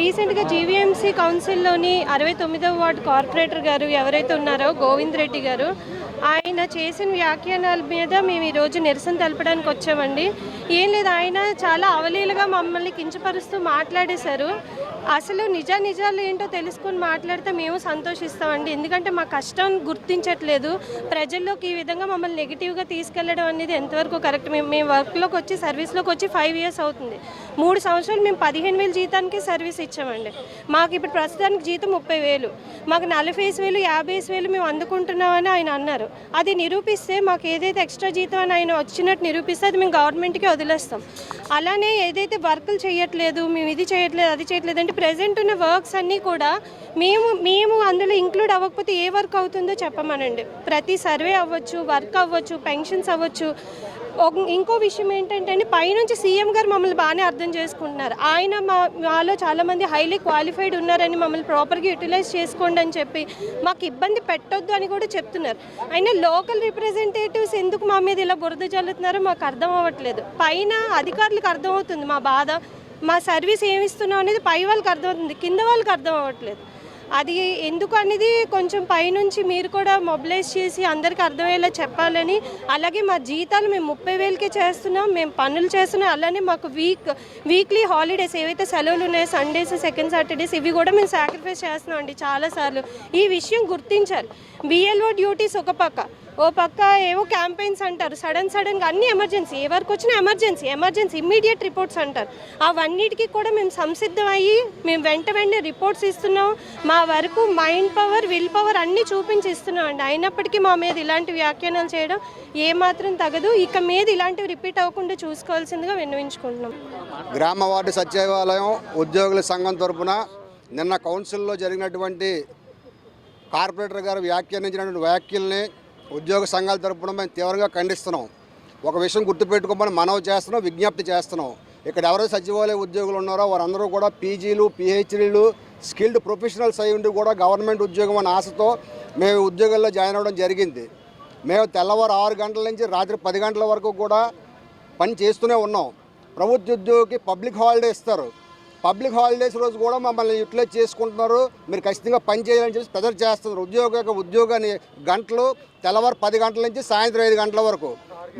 రీసెంట్గా జీవీఎంసీ కౌన్సిల్లోని 69వ వార్డు కార్పొరేటర్ గారు ఎవరైతే ఉన్నారో గోవింద్ రెడ్డి గారు, ఆయన చేసిన వ్యాఖ్యానాల మీద మేము ఈరోజు నిరసన తెలపడానికి వచ్చామండి. ఏం లేదు, ఆయన చాలా అవలీలగా మమ్మల్ని కించపరుస్తూ మాట్లాడేశారు. అసలు నిజాలు ఏంటో తెలుసుకొని మాట్లాడితే మేము సంతోషిస్తామండి. ఎందుకంటే మా కష్టం గుర్తించట్లేదు, ప్రజల్లోకి ఈ విధంగా మమ్మల్ని నెగిటివ్గా తీసుకెళ్లడం అనేది ఎంతవరకు కరెక్ట్? మేము వర్క్లోకి వచ్చి సర్వీస్లోకి వచ్చి 5 ఇయర్స్ అవుతుంది. 3 సంవత్సరాలు మేము 15,000 జీతానికి సర్వీస్ ఇచ్చామండి. మాకు ఇప్పుడు ప్రస్తుతానికి జీతం 30,000, మాకు 40,000 50,000 మేము అందుకుంటున్నామని ఆయన అన్నారు. అది నిరూపిస్తే, మాకు ఏదైతే ఎక్స్ట్రా జీతం అని ఆయన వచ్చినట్టు నిరూపిస్తే అది మేము గవర్నమెంట్కి వదిలేస్తాం. అలానే ఏదైతే వర్కులు చేయట్లేదు, మేము ఇది చేయట్లేదు అది చేయట్లేదు అంటే ప్రెజెంట్ ఉన్న వర్క్స్ అన్నీ కూడా మేము అందులో ఇంక్లూడ్ అవ్వకపోతే ఏ వర్క్ అవుతుందో చెప్పమనండి. ప్రతి సర్వే అవ్వచ్చు, వర్క్ అవ్వచ్చు, పెన్షన్స్ అవ్వచ్చు. ఇంకో విషయం ఏంటంటే అండి, పైనుంచి సీఎం గారు మమ్మల్ని బాగానే అర్థం చేసుకుంటున్నారు. ఆయన మాలో చాలామంది హైలీ క్వాలిఫైడ్ ఉన్నారని మమ్మల్ని ప్రాపర్గా యూటిలైజ్ చేసుకోండి అని చెప్పి మాకు ఇబ్బంది పెట్టొద్దు అని కూడా చెప్తున్నారు. అయినా లోకల్ రిప్రజెంటేటివ్స్ ఎందుకు మా మీద ఇలా బురద జల్లుతున్నారో మాకు అర్థం అవ్వట్లేదు. పైన అధికారులకు అర్థమవుతుంది మా బాధ, మా సర్వీస్ ఏమిస్తున్నాం అనేది పై వాళ్ళకి అర్థమవుతుంది, కింద వాళ్ళకి అర్థం అవ్వట్లేదు. అది ఎందుకు అనేది కొంచెం పైనుంచి మీరు కూడా మొబిలైజ్ చేసి అందరికీ అర్థమయ్యేలా చెప్పాలని. అలాగే మా జీతాలు మేము 30,000కే చేస్తున్నాం, మేము పనులు చేస్తున్నాం. అలానే మాకు వీక్లీ హాలిడేస్ ఏవైతే సెలవులు ఉన్నాయో, సండేస్, సెకండ్ సాటర్డేస్, ఇవి కూడా మేము సాక్రిఫైస్ చేస్తున్నాం అండి చాలాసార్లు. ఈ విషయం గుర్తించారు. బిఎల్ఓ డ్యూటీస్ ఒక పక్క, ఓ పక్క ఏవో క్యాంపెయిన్స్ అంటారు, సడన్గా అన్ని ఎమర్జెన్సీ, ఏ వరకు వచ్చినా ఎమర్జెన్సీ ఇమ్మీడియట్ రిపోర్ట్స్ అంటారు. అవన్నిటికీ కూడా మేము సంసిద్ధం అయ్యి మేము వెంటనే రిపోర్ట్స్ ఇస్తున్నాం. మా వరకు మైండ్ పవర్, విల్ పవర్ అన్నీ చూపించి ఇస్తున్నాం అండి. అయినప్పటికీ మా మీద ఇలాంటి వ్యాఖ్యానాలు చేయడం ఏమాత్రం తగదు. ఇక మీద ఇలాంటివి రిపీట్ అవ్వకుండా చూసుకోవాల్సిందిగా విన్నవించుకుంటున్నాం. గ్రామ వార్డు సచివాలయం ఉద్యోగుల సంఘం తరపున నిన్న కౌన్సిల్లో జరిగినటువంటి కార్పొరేటర్ గారు వ్యాఖ్యానించినటువంటి వ్యాఖ్యల్ని ఉద్యోగ సంఘాల తరపున మేము తీవ్రంగా ఖండిస్తున్నాం. ఒక విషయం గుర్తుపెట్టుకోమని మనవి చేస్తున్నాం, విజ్ఞప్తి చేస్తున్నాం. ఇక్కడ ఎవరైతే సచివాలయ ఉద్యోగులు ఉన్నారో వారందరూ కూడా పీజీలు, పిహెచ్డీలు, స్కిల్డ్ ప్రొఫెషనల్స్ అయి ఉండి కూడా గవర్నమెంట్ ఉద్యోగం అనే ఆశతో మేము ఉద్యోగాల్లో జాయిన్ అవ్వడం జరిగింది. మేము తెల్లవారు 6 గంటల నుంచి రాత్రి 10 గంటల వరకు కూడా పని చేస్తూనే ఉన్నాం. ప్రభుత్వ ఉద్యోగికి పబ్లిక్ హాలిడే ఇస్తారు. పబ్లిక్ హాలిడేస్ రోజు కూడా మమ్మల్ని యూటిలైజ్ చేసుకుంటున్నారు. మీరు ఖచ్చితంగా పని చేయాలని చెప్పి ప్రెజర్ చేస్తున్నారు. ఉద్యోగాన్ని గంటలు తెల్లవారు 10 గంటల నుంచి సాయంత్రం 5 గంటల వరకు.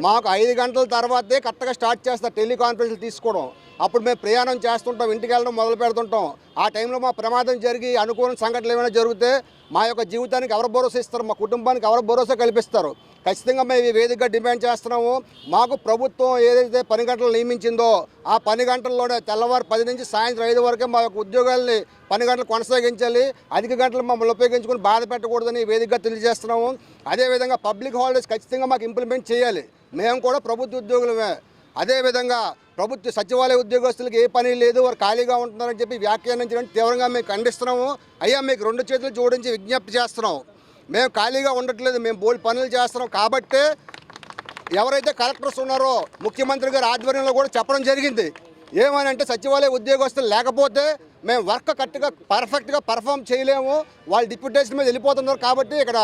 మాకు 5 గంటల తర్వాతే కరెక్ట్గా స్టార్ట్ చేస్తారు టెలికాన్ఫరెన్స్లు తీసుకోవడం. అప్పుడు మేము ప్రయాణం చేస్తుంటాం, ఇంటికి వెళ్ళడం మొదలు పెడుతుంటాం. ఆ టైంలో మా ప్రమాదం జరిగి అనుకోని సంఘటనలు ఏమైనా జరిగితే మా యొక్క జీవితానికి ఎవరు భరోసా ఇస్తారు, మా కుటుంబానికి ఎవరు భరోసా కల్పిస్తారు? ఖచ్చితంగా మేము ఈ వేదికగా డిమాండ్ చేస్తున్నాము. మాకు ప్రభుత్వం ఏదైతే పని గంటలు నియమించిందో ఆ పని గంటల్లోనే తెల్లవారు 10 నుంచి సాయంత్రం 5 వరకే మా యొక్క ఉద్యోగాల్ని పని గంటలు కొనసాగించాలి. అధిక గంటలు మమ్మల్ని ఉపయోగించుకుని బాధ పెట్టకూడదని వేదికగా తెలియజేస్తున్నాము. అదేవిధంగా పబ్లిక్ హాలిడేస్ ఖచ్చితంగా మాకు ఇంప్లిమెంట్ చేయాలి. మేము కూడా ప్రభుత్వ ఉద్యోగులమే. అదేవిధంగా ప్రభుత్వ సచివాలయ ఉద్యోగస్తులకు ఏ పని లేదు, వారు ఖాళీగా ఉంటున్నారని చెప్పి వ్యాఖ్యానించడం తీవ్రంగా మేము ఖండిస్తున్నాము. అయ్యా, మీకు 2 చేతులు జోడించి విజ్ఞప్తి చేస్తున్నాం. మేము ఖాళీగా ఉండట్లేదు, మేము బోల్డ్ పనులు చేస్తున్నాం. కాబట్టే ఎవరైతే కలెక్టర్స్ ఉన్నారో ముఖ్యమంత్రి గారి ఆధ్వర్యంలో కూడా చెప్పడం జరిగింది. ఏమని అంటే సచివాలయ ఉద్యోగస్తులు లేకపోతే మేము వర్క్ కరెక్ట్గా పర్ఫెక్ట్గా పర్ఫామ్ చేయలేము, వాళ్ళు డిప్యూటేషన్ మీద వెళ్ళిపోతున్నారు. కాబట్టి ఇక్కడ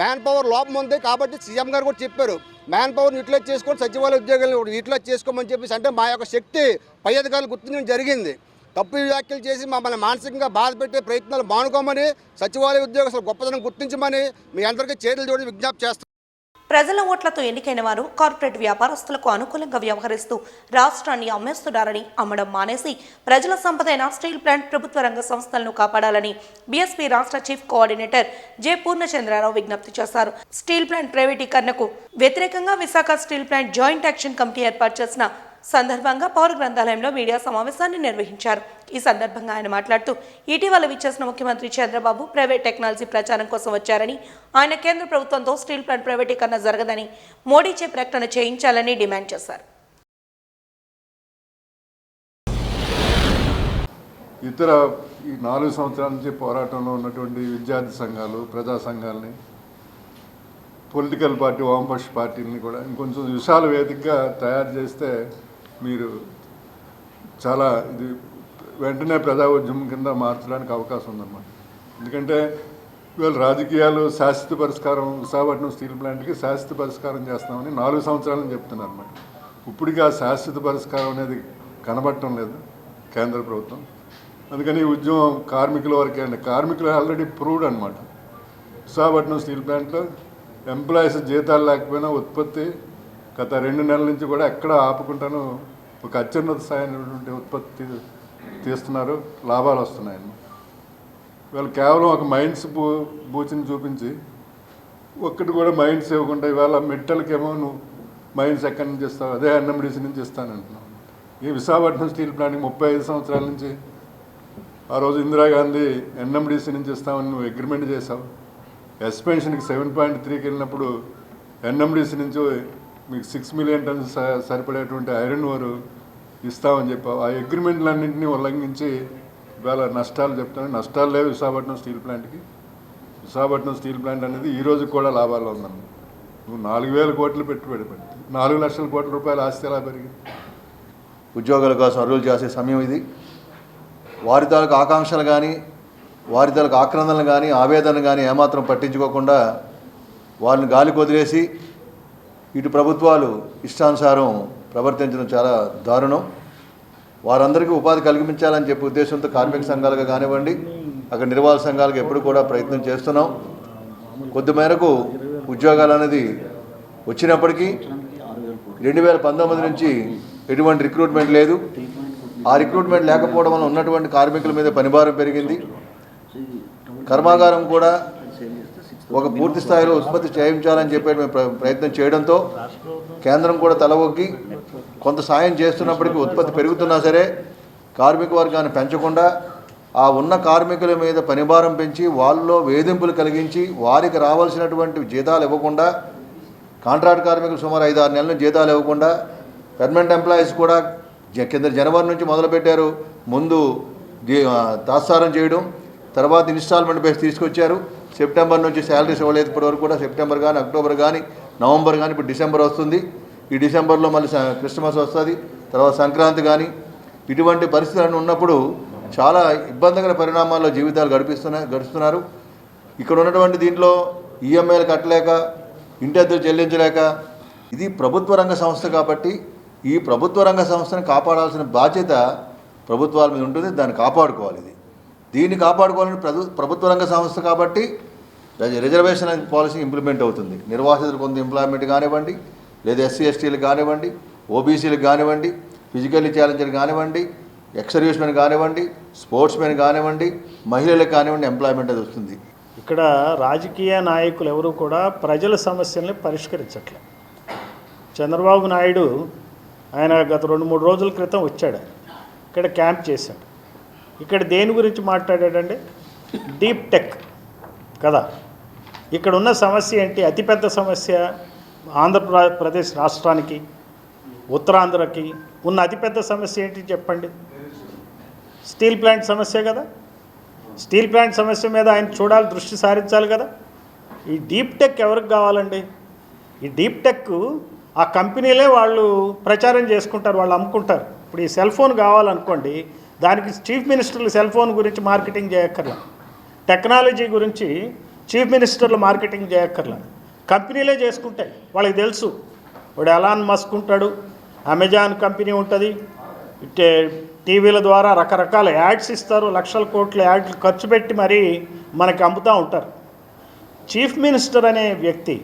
మ్యాన్ పవర్ లోపం ఉంది. కాబట్టి సీఎం గారు కూడా చెప్పారు, మ్యాన్ పవర్ని యూటిలైజ్ చేసుకొని సచివాలయ ఉద్యోగాలను యూటిలైజ్ చేసుకోమని చెప్పేసి. అంటే మా యొక్క శక్తి పై అధికారులు గుర్తించడం జరిగింది. తప్పు వ్యాఖ్యలు చేసి మమ్మల్ని మానసికంగా బాధ పెట్టే ప్రయత్నాలు మానుకోమని, సచివాలయ ఉద్యోగస్తులు గొప్పతనం గుర్తించమని మీ అందరికీ చేతులు జోడి విజ్ఞప్తి చేస్తాం. ప్రజల ఓట్లతో ఎన్నికైన వారు కార్పొరేట్ వ్యాపారస్తులకు అనుకూలంగా వ్యవహరిస్తూ రాష్ట్రాన్ని అమ్మేస్తున్నారని, అమ్మడం మానేసి ప్రజల సంపదైన స్టీల్ ప్లాంట్ ప్రభుత్వ రంగ సంస్థలను కాపాడాలని బీఎస్పీ రాష్ట్ర చీఫ్ కోఆర్డినేటర్ జె పూర్ణచంద్రరావు విజ్ఞప్తి చేశారు. స్టీల్ ప్లాంట్ ప్రైవేటీకరణకు వ్యతిరేకంగా Visakha steel plant joint action committee ఏర్పాటు చేసిన సందర్భంగా పౌర గ్రంథాలయంలో మీడియా సమావేశాన్ని నిర్వహించారు. ఈ సందర్భంగా ఆయన మాట్లాడుతూ, ఇటీవల విచ్చేసిన ముఖ్యమంత్రి చంద్రబాబు ప్రైవేట్ టెక్నాలజీ ప్రచారం కోసం వచ్చారని, ఆయన కేంద్ర ప్రభుత్వంతో స్టీల్ ప్లాంట్ ప్రైవేటీకరణ జరగదని మోడీచే ప్రకటన చేయించాలని డిమాండ్ చేశారు. ఇతర ఈ 4 సంవత్సరాల నుంచి పోరాటంలో ఉన్నటువంటి విద్యార్థి సంఘాలు, ప్రజా సంఘాలని, పొలిటికల్ పార్టీ, వామపక్ష పార్టీలని కూడా ఇంకొంచెం విశాల వేదికగా తయారు చేస్తే మీరు చాలా ఇది వెంటనే ప్రజా ఉద్యమం కింద మార్చడానికి అవకాశం ఉందన్నమాట. ఎందుకంటే ఇవాళ రాజకీయాలు శాశ్వత పరిష్కారం, విశాఖపట్నం స్టీల్ ప్లాంట్కి శాశ్వత పరిష్కారం చేస్తామని 4 సంవత్సరాలని చెప్తున్నారు అనమాట. ఇప్పటికీ ఆ శాశ్వత పరిష్కారం అనేది కనబడటం లేదు కేంద్ర ప్రభుత్వం. అందుకని ఈ ఉద్యమం కార్మికుల వరకే అండి. కార్మికులు ఆల్రెడీ ప్రూవ్డ్ అనమాట. విశాఖపట్నం స్టీల్ ప్లాంట్లో ఎంప్లాయీస్ జీతాలు లేకపోయినా ఉత్పత్తి గత 2 నెలల నుంచి కూడా ఎక్కడ ఆపకుండాను ఒక అత్యున్నత స్థాయినటువంటి ఉత్పత్తి తీస్తున్నారు, లాభాలు వస్తున్నాయండి. ఇవాళ కేవలం ఒక మైన్స్ బూచిని చూపించి ఒక్కటి కూడా మైన్స్ ఇవ్వకుండా ఇవాళ మెట్టలకేమో నువ్వు మైన్స్ ఎక్కడి నుంచి ఇస్తావు, అదే ఎన్ఎండిసి నుంచి ఇస్తానంటున్నావు. ఈ విశాఖపట్నం స్టీల్ ప్లాంట్కి 35 సంవత్సరాల నుంచి ఆ రోజు ఇందిరాగాంధీ ఎన్ఎండిసి నుంచి ఇస్తామని నువ్వు అగ్రిమెంట్ చేసావు. ఎక్స్పెన్షన్కి 7.3కి వెళ్ళినప్పుడు ఎన్ఎండిసి నుంచి మీకు 6 మిలియన్ టన్స్ సరిపడేటువంటి ఐరన్ ఓర్ ఇస్తామని చెప్పావు. ఆ అగ్రిమెంట్లన్నింటినీ ఉల్లంఘించి ఇవాళ నష్టాలు చెప్తాను. నష్టాలు లేవు విశాఖపట్నం స్టీల్ ప్లాంట్కి. విశాఖపట్నం స్టీల్ ప్లాంట్ అనేది ఈ రోజు కూడా లాభాల్లో ఉందన్న. నువ్వు 4,000 కోట్లు పెట్టుబడి పెట్టి 4 లక్షల కోట్ల రూపాయల ఆస్తి ఎలా పెరిగింది? ఉద్యోగాల కోసం అర్హులు చేసే సమయం ఇది. వారి తాలూకు ఆకాంక్షలు కానీ, వారి తాలూకు ఆక్రందనలు కానీ, ఆవేదన కానీ ఏమాత్రం పట్టించుకోకుండా వారిని గాలికి వదిలేసి ఇటు ప్రభుత్వాలు ఇష్టానుసారం ప్రవర్తించడం చాలా దారుణం. వారందరికీ ఉపాధి కల్పించాలని చెప్పే ఉద్దేశంతో కార్మిక సంఘాలుగా కానివ్వండి, అక్కడ నిర్వాహక సంఘాలకు ఎప్పుడు కూడా ప్రయత్నం చేస్తున్నాం. కొద్ది మేరకు ఉద్యోగాలు అనేది వచ్చినప్పటికీ 2019 నుంచి ఎటువంటి రిక్రూట్మెంట్ లేదు. ఆ రిక్రూట్మెంట్ లేకపోవడం వల్ల ఉన్నటువంటి కార్మికుల మీద పనిభారం పెరిగింది. కర్మాగారం కూడా ఒక పూర్తి స్థాయిలో ఉత్పత్తి చేయించాలని చెప్పి మేము ప్రయత్నం చేయడంతో కేంద్రం కూడా తల ఒగ్గి కొంత సాయం చేస్తున్నప్పటికీ ఉత్పత్తి పెరుగుతున్నా సరే కార్మిక వర్గాన్ని పెంచకుండా ఆ ఉన్న కార్మికుల మీద పనిభారం పెంచి వాళ్ళలో వేధింపులు కలిగించి వారికి రావాల్సినటువంటి జీతాలు ఇవ్వకుండా, కాంట్రాక్ట్ కార్మికులు సుమారు 5-6 నెలల జీతాలు ఇవ్వకుండా, పర్మనెంట్ ఎంప్లాయీస్ కూడా కింద జనవరి నుంచి మొదలుపెట్టారు. ముందు తాత్సారం చేయడం, తర్వాత ఇన్స్టాల్మెంట్ బేస్ తీసుకొచ్చారు. సెప్టెంబర్ నుంచి శాలరీస్ ఇవ్వలేదు. ఇప్పటివరకు కూడా సెప్టెంబర్ కానీ, అక్టోబర్ కానీ, నవంబర్ కానీ, ఇప్పుడు డిసెంబర్ వస్తుంది. ఈ డిసెంబర్లో మళ్ళీ క్రిస్మస్ వస్తుంది, తర్వాత సంక్రాంతి కానీ. ఇటువంటి పరిస్థితులు ఉన్నప్పుడు చాలా ఇబ్బందికర పరిణామాల్లో జీవితాలు గడుస్తున్నారు. ఇక్కడ ఉన్నటువంటి దీంట్లో ఈఎంఐలు కట్టలేక, ఇంటి అద్దెలు చెల్లించలేక, ఇది ప్రభుత్వ రంగ సంస్థ కాబట్టి ఈ ప్రభుత్వ రంగ సంస్థను కాపాడాల్సిన బాధ్యత ప్రభుత్వాల మీద ఉంటుంది. దాన్ని కాపాడుకోవాలి. దీన్ని కాపాడుకోవాలని ప్రభుత్వ రంగ సంస్థ కాబట్టి రిజర్వేషన్ పాలసీ ఇంప్లిమెంట్ అవుతుంది. నిర్వాసితులు కొంత ఎంప్లాయ్మెంట్ కానివ్వండి, లేదా ఎస్సీ ఎస్టీలకు కానివ్వండి, ఓబీసీలకు కానివ్వండి, ఫిజికల్లీ ఛాలెంజ్లు కానివ్వండి, ఎక్స్-సర్వీస్మెన్ కానివ్వండి, స్పోర్ట్స్ మెన్ కానివ్వండి, మహిళలకు కానివ్వండి, ఎంప్లాయ్మెంట్ అది వస్తుంది. ఇక్కడ రాజకీయ నాయకులు ఎవరు కూడా ప్రజల సమస్యల్ని పరిష్కరించట్లేదు. చంద్రబాబు నాయుడు ఆయన గత 2-3 రోజుల క్రితం వచ్చాడు, ఇక్కడ క్యాంప్ చేశాడు. ఇక్కడ దేని గురించి మాట్లాడాడంటే డీప్ టెక్ కదా. ఇక్కడ ఉన్న సమస్య ఏంటి? అతిపెద్ద సమస్య ఆంధ్రప్రదేశ్ రాష్ట్రానికి, ఉత్తరాంధ్రకి ఉన్న అతిపెద్ద సమస్య ఏంటి చెప్పండి? స్టీల్ ప్లాంట్ సమస్య కదా. స్టీల్ ప్లాంట్ సమస్య మీద ఆయన చూడాలి, దృష్టి సారించాలి కదా. ఈ డీప్ టెక్ ఎవరికి కావాలండి? ఈ డీప్ టెక్ ఆ కంపెనీలే వాళ్ళు ప్రచారం చేసుకుంటారు, వాళ్ళు అమ్ముకుంటారు. ఇప్పుడు ఈ సెల్ ఫోన్ కావాలనుకోండి, దానికి చీఫ్ మినిస్టర్లు సెల్ ఫోన్ గురించి మార్కెటింగ్ చేయక్కర్లా, టెక్నాలజీ గురించి చీఫ్ మినిస్టర్లు మార్కెటింగ్ చేయక్కర్లా, కంపెనీలే చేసుకుంటాయి. వాళ్ళకి తెలుసు వాడు ఎలాన్ మస్క్ ఉంటాడు, అమెజాన్ కంపెనీ ఉంటుంది, టీవీల ద్వారా రకరకాల యాడ్స్ ఇస్తారు, లక్షల కోట్ల యాడ్లు ఖర్చు పెట్టి మరీ మనకి అమ్ముతూ ఉంటారు. చీఫ్ మినిస్టర్ అనే వ్యక్తి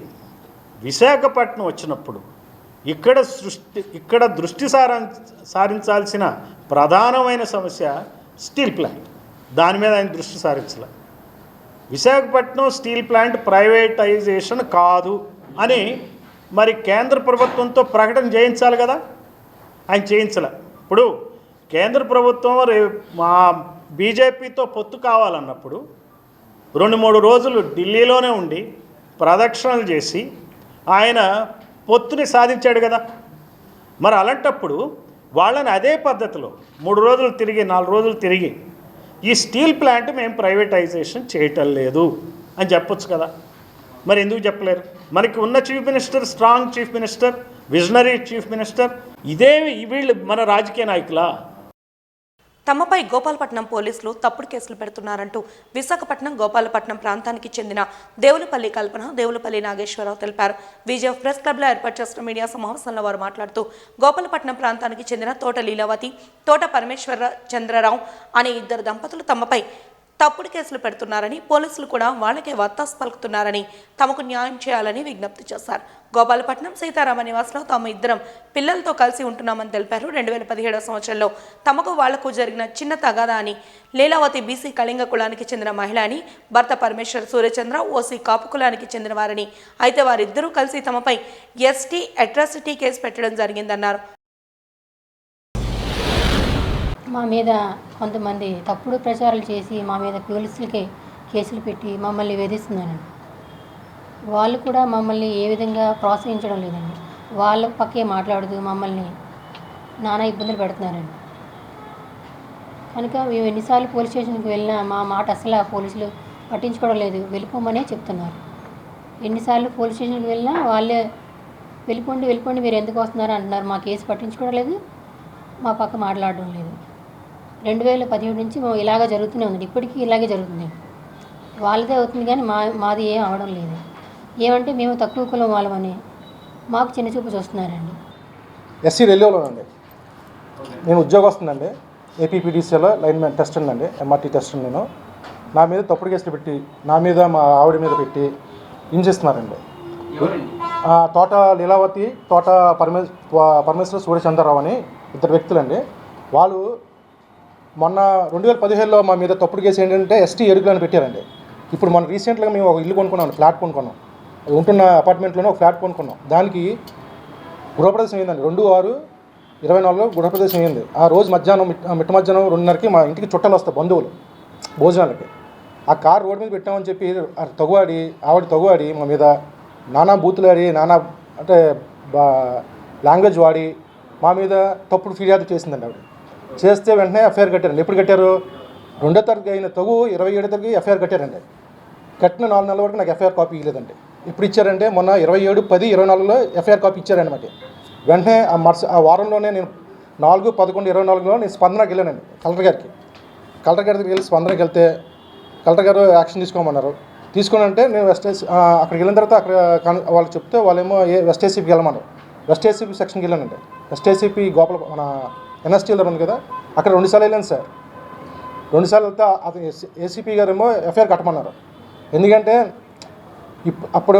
విశాఖపట్నం వచ్చినప్పుడు ఇక్కడ దృష్టి సారించాల్సిన ప్రధానమైన సమస్య స్టీల్ ప్లాంట్. దాని మీద ఆయన దృష్టి సారించలే. విశాఖపట్నం స్టీల్ ప్లాంట్ ప్రైవేటైజేషన్ కాదు అని మరి కేంద్ర ప్రభుత్వంతో ప్రకటన చేయించాలి కదా, ఆయన చేయించలే. ఇప్పుడు కేంద్ర ప్రభుత్వం మా బీజేపీతో పొత్తు కావాలన్నప్పుడు 2-3 రోజులు ఢిల్లీలోనే ఉండి ప్రదక్షిణలు చేసి ఆయన పొత్తుని సాధించాడు కదా. మరి అలాంటప్పుడు వాళ్ళని అదే పద్ధతిలో 3 రోజులు తిరిగి 4 రోజులు తిరిగి ఈ స్టీల్ ప్లాంట్ మేము ప్రైవేటైజేషన్ చేయటం లేదు అని చెప్పొచ్చు కదా. మరి ఎందుకు చెప్పలేరు? మనకి ఉన్న chief minister strong chief minister, visionary chief minister, ఇదే వీళ్ళు మన రాజకీయ నాయకులా? తమపై గోపాలపట్నం పోలీసులు తప్పుడు కేసులు పెడుతున్నారంటూ విశాఖపట్నం గోపాలపట్నం ప్రాంతానికి చెందిన దేవులపల్లి కల్పన, దేవులపల్లి నాగేశ్వరరావు తెలిపారు. విజయ్ ప్రెస్ క్లబ్లో ఏర్పాటు చేసిన మీడియా సమావేశంలో వారు మాట్లాడుతూ గోపాలపట్నం ప్రాంతానికి చెందిన తోట లీలావతి, తోట పరమేశ్వర చంద్రరావు అనే 2 దంపతులు తమపై తప్పుడు కేసులు పెడుతున్నారని, పోలీసులు కూడా వాళ్ళకే వత్తాసు పలుకుతున్నారని, తమకు న్యాయం చేయాలని విజ్ఞప్తి చేశారు. గోపాలపట్నం సీతారామ నివాస్లో తాము 2 పిల్లలతో కలిసి ఉంటున్నామని తెలిపారు. 2017 సంవత్సరంలో తమకు వాళ్లకు జరిగిన చిన్న తగాదా అని, లీలావతి బీసీ కళింగ కులానికి చెందిన మహిళ అని, భర్త పరమేశ్వర్ సూర్యచంద్ర ఓసీ కాపు కులానికి చెందిన వారని, అయితే వారిద్దరూ కలిసి తమపై ఎస్టీ అట్రాసిటీ కేసు పెట్టడం జరిగిందన్నారు. మా మీద కొంతమంది తప్పుడు ప్రచారాలు చేసి మా మీద పోలీసులకి కేసులు పెట్టి మమ్మల్ని వేధిస్తున్నారండి. వాళ్ళు కూడా మమ్మల్ని ఏ విధంగా ప్రోత్సహించడం లేదండి. వాళ్ళ పక్కే మాట్లాడుతూ మమ్మల్ని నానా ఇబ్బందులు పెడుతున్నారండి. కనుక మేము ఎన్నిసార్లు పోలీస్ స్టేషన్కి వెళ్ళినా మా మాట అసలు పోలీసులు పట్టించుకోవడం లేదు, వెళ్ళిపోమనే చెప్తున్నారు. ఎన్నిసార్లు పోలీస్ స్టేషన్కి వెళ్ళినా వాళ్ళే వెళ్ళిపోండి మీరు ఎందుకు వస్తున్నారు అంటున్నారు. మా కేసు పట్టించుకోవడం లేదు, మా పక్క మాట్లాడడం లేదు. 2017 నుంచి ఇలాగ జరుగుతూనే ఉంది, ఇప్పటికీ ఇలాగే జరుగుతుంది. వాళ్ళదే అవుతుంది కానీ మాది ఏం అవడం లేదు. ఏమంటే మేము తక్కువ కులం వాళ్ళమని మాకు చిన్న చూపు చూస్తున్నారండి. ఎస్సీ రైల్వేలోనండి నేను ఉద్యోగస్తుందండి, ఏపీపీడీసీలో లైన్మెన్ టెస్ట్ ఉందండి, ఎంఆర్టీ టెస్ట్ నేను. నా మీద తప్పుడు కేసులు పెట్టి నా మీద మా ఆవిడ మీద పెట్టి హింసిస్తున్నారండి. తోట లీలావతి, తోట పరమేశ్వర సూర్యచంద్రరావు అని 2 వ్యక్తులండి. వాళ్ళు మొన్న 2017లో మా మీద తప్పుడు కేసు ఏంటంటే ఎస్టీ ఎరుకులను పెట్టారండి. ఇప్పుడు మనం రీసెంట్గా మేము ఒక ఇల్లు కొనుక్కున్నాం, ఫ్లాట్ కొనుక్కున్నాం, ఉంటున్న అపార్ట్మెంట్లోనే ఒక ఫ్లాట్ కొనుక్కున్నాం. దానికి గృహప్రవేశం అయిందండి. 2/6/24 గృహప్రవేశం అయింది. ఆ రోజు మధ్యాహ్నం మిట్ట మధ్యాహ్నం 2:30కి మా ఇంటికి చుట్టాలు వస్తాయి, బంధువులు భోజనాలకి. ఆ కారు రోడ్డు మీద పెట్టామని చెప్పి ఆవిడ తగువాడి మా మీద నానా బూతులాడి, నానా అంటే లాంగ్వేజ్ వాడి మా మీద తప్పుడు ఫిర్యాదు చేసిందండి. ఆవిడ చేస్తే వెంటనే ఎఫ్ఐఆర్ కట్టారండి. ఎప్పుడు కట్టారు? 2వ తారీఖు అయిన తగు 27వ తారీఖు ఎఫ్ఐఆర్ కట్టారండి. కట్టిన 4 నెలల వరకు నాకు ఎఫ్ఐఆర్ కాపీ ఇవ్వలేదండి. ఇప్పుడు ఇచ్చారంటే మొన్న 27/10/24లో ఎఫ్ఐఆర్ కాపీ ఇచ్చారనమాట. వెంటనే ఆ వారంలోనే నేను 4/11/24లో నేను స్పందనకి వెళ్ళానండి కలెక్టర్ గారి దగ్గరికి వెళ్ళి స్పందనకి వెళ్తే కలెక్టర్ గారు యాక్షన్ తీసుకోమన్నారు. తీసుకోనంటే నేను అక్కడికి వెళ్ళిన తర్వాత అక్కడ వాళ్ళు చెప్తే వాళ్ళేమో వెస్ట్ ఏసీపీకి వెళ్ళమన్నారు. వెస్ట్ ఏసీపీ సెక్షన్కి వెళ్ళానండి. వెస్ట్ ఏసీపీ మన ఎన్ఎస్టీలో ఉంది కదా, అక్కడ 2 సార్లు వెళ్ళాను సార్. 2 సార్లు వెళ్తే అది ఏసీపీ గారు ఏమో ఎఫ్ఐఆర్ కట్టమన్నారు. ఎందుకంటే అప్పుడు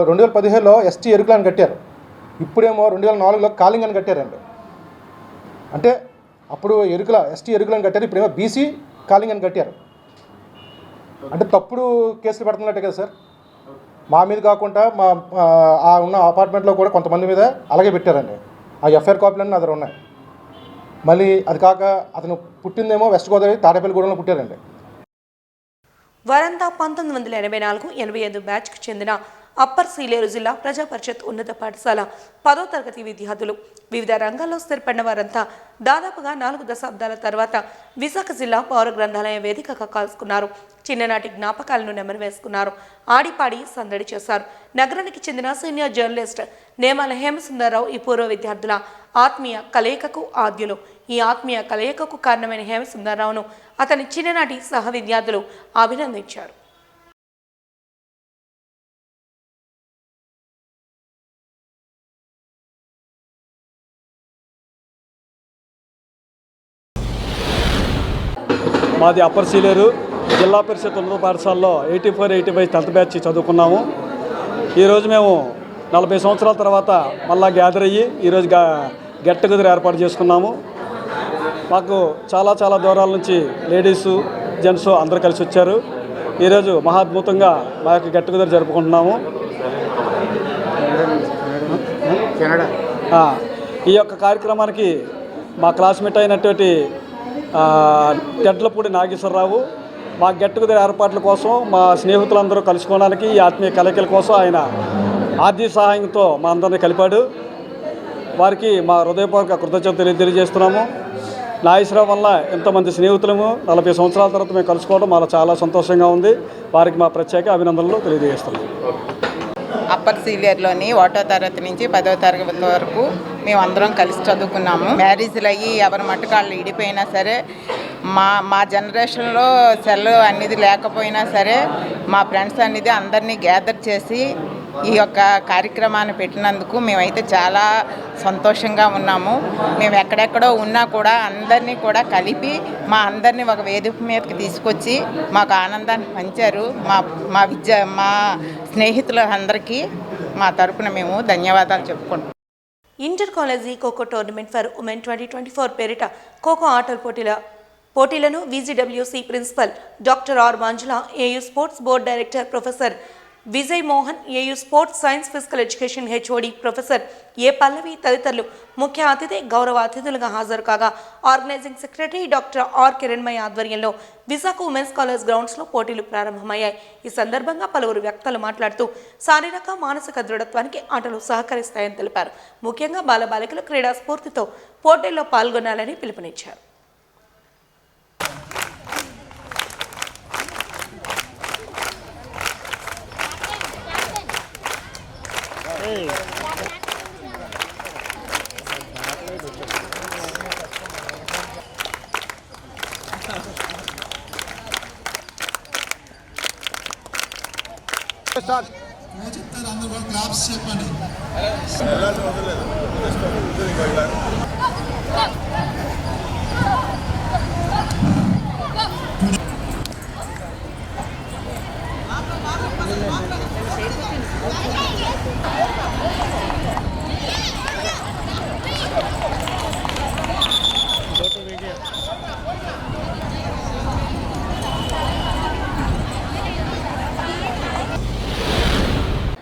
2017లో ఎస్టీ ఎరుకులను కట్టారు, ఇప్పుడేమో 2004లో కాలింగ్ అని కట్టారండి. అంటే అప్పుడు ఎస్టీ ఎరుకులను కట్టారు, ఇప్పుడేమో బీసీ కాలింగ్ అని కట్టారు. అంటే తప్పుడు కేసులు పెడుతున్నట్టే కదా సార్. మా మీద కాకుండా ఉన్న అపార్ట్మెంట్లో కూడా కొంతమంది మీద అలాగే పెట్టారండి. ఆ ఎఫ్ఐఆర్ కాపీలన్నీ నా దగ్గర ఉన్నాయి. మళ్ళీ అది కాక అతను పుట్టిందేమో వెస్ట్ గోదావరి తాడేపల్లిగూడెంలో పుట్టారండి. వరంతా 1984-85 బ్యాచ్కి చెందిన అప్పర్ సీలేరు జిల్లా ప్రజా పరిషత్ ఉన్నత పాఠశాల 10వ తరగతి విద్యార్థులు. వివిధ రంగాల్లో స్థిరపడిన వారంతా దాదాపుగా 4 దశాబ్దాల తర్వాత విశాఖ జిల్లా పౌర గ్రంథాలయ వేదికగా కలుసుకున్నారు. చిన్ననాటి జ్ఞాపకాలను నెమరువేసుకున్నారు. ఆడిపాడి సందడి చేశారు. నగరానికి చెందిన సీనియర్ జర్నలిస్ట్ నేమాల హేమసుందర్రావు ఈ పూర్వ విద్యార్థుల ఆత్మీయ కలయికకు ఆద్యులు. ఈ ఆత్మీయ కలయికకు కారణమైన హేమసుందర్రావును అతని చిన్ననాటి సహ విద్యార్థులు అభినందించారు. మాది అప్పర్ సీలేరు జిల్లా పరిషత్ ఉన్నత పాఠశాలలో 84-85 10th బ్యాచ్ చదువుకున్నాము. ఈరోజు మేము 40 సంవత్సరాల తర్వాత మళ్ళా గ్యాదర్ అయ్యి ఈరోజు గెట్ టుగెదర్ ఏర్పాటు చేసుకున్నాము. మాకు చాలా దూరాల నుంచి లేడీసు జెంట్స్ అందరూ కలిసి వచ్చారు. ఈరోజు మహాద్భుతంగా మా యొక్క గెట్ టుగెదర్ జరుపుకుంటున్నాము. ఈ యొక్క కార్యక్రమానికి మా క్లాస్మేట్ అయినటువంటి తెడ్లపూడి నాగేశ్వరరావు మా గెట్ టుగెదర్ ఏర్పాట్ల కోసం మా స్నేహితులందరూ కలుసుకోవడానికి ఈ ఆత్మీయ కలయికల కోసం ఆయన ఆర్థిక సహాయంతో మా అందరినీ కలిపాడు. వారికి మా హృదయపూర్వక కృతజ్ఞతలు తెలియజేస్తున్నాము. నాగేశ్వరరావు వల్ల ఎంతోమంది స్నేహితులము 40 సంవత్సరాల తర్వాత మేము కలుసుకోవడం మాకు చాలా సంతోషంగా ఉంది. వారికి మా ప్రత్యేక అభినందనలు తెలియజేస్తున్నాము. అప్పర్ సీనియర్లోని 1వ తరగతి నుంచి 10వ తరగతి వరకు మేము అందరం కలిసి చదువుకున్నాము. మ్యారేజ్లు అయ్యి ఎవరి మట్టుకు వాళ్ళు ఇడిపోయినా సరే మా జనరేషన్లో సెల్ అనేది లేకపోయినా సరే మా ఫ్రెండ్స్ అనేది అందరినీ గ్యాదర్ చేసి ఈ యొక్క కార్యక్రమాన్ని పెట్టినందుకు మేమైతే చాలా సంతోషంగా ఉన్నాము. మేము ఎక్కడెక్కడో ఉన్నా కూడా అందరినీ కూడా కలిపి మా అందరినీ ఒక వేదిక మీదకి తీసుకొచ్చి మాకు ఆనందాన్ని పంచారు. మా స్నేహితుల అందరికీ మా తరపున మేము ధన్యవాదాలు చెప్పుకుంటాం. Inter college kho kho tournament for women 2024 పేరిట ఖోఖో ఆటల పోటీలను VGWC principal doctor R Manjula, AU sports board director professor Vijay Mohan, AU sports science physical education HOD professor A Pallavi తదితరులు ముఖ్య అతిథి గౌరవ అతిథులుగా హాజరు కాగా organising secretary doctor R Kiranmayya ఆధ్వర్యంలో విశాఖ ఉమెన్స్ కాలేజ్ గ్రౌండ్స్లో పోటీలు ప్రారంభమయ్యాయి. ఈ సందర్భంగా పలువురు వ్యక్తులు మాట్లాడుతూ శారీరక మానసిక దృఢత్వానికి ఆటలు సహకరిస్తాయని తెలిపారు. ముఖ్యంగా బాలబాలికలు క్రీడా స్ఫూర్తితో పోటీల్లో పాల్గొనాలని పిలుపునిచ్చారు. అందరూ క్లాప్స్ చెప్పండి.